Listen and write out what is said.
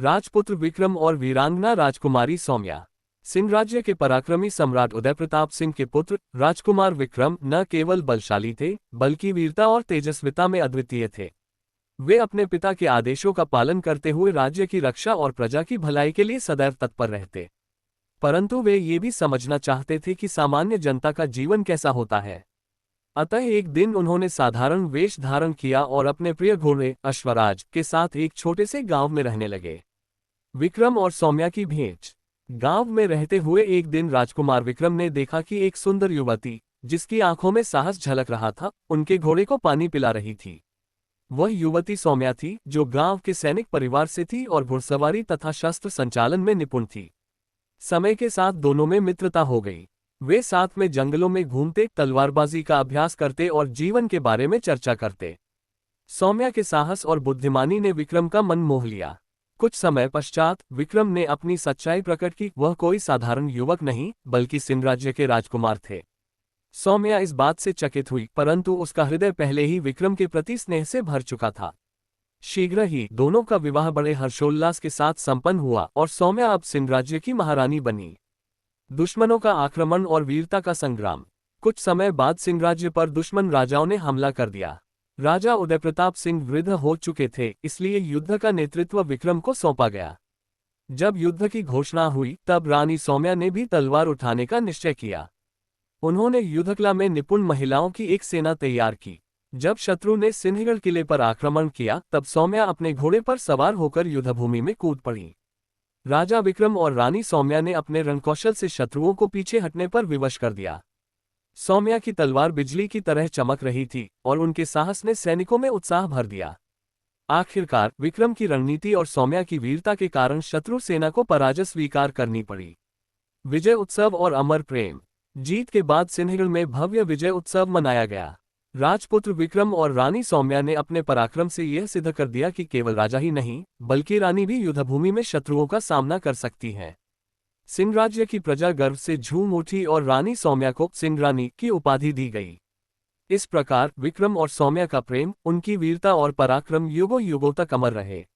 राजपुत्र विक्रम और वीरांगना राजकुमारी सौम्या। सिंह राज्य के पराक्रमी सम्राट उदय प्रताप सिंह के पुत्र राजकुमार विक्रम न केवल बलशाली थे, बल्कि वीरता और तेजस्विता में अद्वितीय थे। वे अपने पिता के आदेशों का पालन करते हुए राज्य की रक्षा और प्रजा की भलाई के लिए सदैव तत्पर रहते। परंतु वे ये भी समझना चाहते थे कि सामान्य जनता का जीवन कैसा होता है। अतः एक दिन उन्होंने साधारण वेश धारण किया और अपने प्रिय घोड़े अश्वराज के साथ एक छोटे से गांव में रहने लगे। विक्रम और सौम्या की भेंट। गांव में रहते हुए एक दिन राजकुमार विक्रम ने देखा कि एक सुंदर युवती, जिसकी आंखों में साहस झलक रहा था, उनके घोड़े को पानी पिला रही थी। वह युवती सौम्या थी, जो गांव के सैनिक परिवार से थी और घुड़सवारी तथा शस्त्र संचालन में निपुण थी। समय के साथ दोनों में मित्रता हो गई। वे साथ में जंगलों में घूमते, तलवारबाजी का अभ्यास करते और जीवन के बारे में चर्चा करते। सौम्या के साहस और बुद्धिमानी ने विक्रम का मन मोह लिया। कुछ समय पश्चात विक्रम ने अपनी सच्चाई प्रकट की। वह कोई साधारण युवक नहीं, बल्कि सिंह राज्य के राजकुमार थे। सौम्या इस बात से चकित हुई, परंतु उसका हृदय पहले ही विक्रम के प्रति स्नेह से भर चुका था। शीघ्र ही दोनों का विवाह बड़े हर्षोल्लास के साथ संपन्न हुआ और सौम्या अब सिंह राज्य की महारानी बनी। दुश्मनों का आक्रमण और वीरता का संग्राम। कुछ समय बाद सिंह राज्य पर दुश्मन राजाओं ने हमला कर दिया। राजा उदय प्रताप सिंह वृद्ध हो चुके थे, इसलिए युद्ध का नेतृत्व विक्रम को सौंपा गया। जब युद्ध की घोषणा हुई, तब रानी सौम्या ने भी तलवार उठाने का निश्चय किया। उन्होंने युद्धकला में निपुण महिलाओं की एक सेना तैयार की। जब शत्रु ने सिंहगढ़ किले पर आक्रमण किया, तब सौम्या अपने घोड़े पर सवार होकर युद्धभूमि में कूद पड़ी। राजा विक्रम और रानी सौम्या ने अपने रणकौशल से शत्रुओं को पीछे हटने पर विवश कर दिया। सौम्या की तलवार बिजली की तरह चमक रही थी और उनके साहस ने सैनिकों में उत्साह भर दिया। आखिरकार विक्रम की रणनीति और सौम्या की वीरता के कारण शत्रु सेना को पराजय स्वीकार करनी पड़ी। विजय उत्सव और अमर प्रेम। जीत के बाद सिंहगढ़ में भव्य विजय उत्सव मनाया गया। राजपुत्र विक्रम और रानी सौम्या ने अपने पराक्रम से यह सिद्ध कर दिया कि केवल राजा ही नहीं, बल्कि रानी भी युद्धभूमि में शत्रुओं का सामना कर सकती है। सिंह राज्य की प्रजा गर्व से झूम उठी और रानी सौम्या को सिंह रानी की उपाधि दी गई। इस प्रकार विक्रम और सौम्या का प्रेम, उनकी वीरता और पराक्रम युगों युगों तक अमर रहे।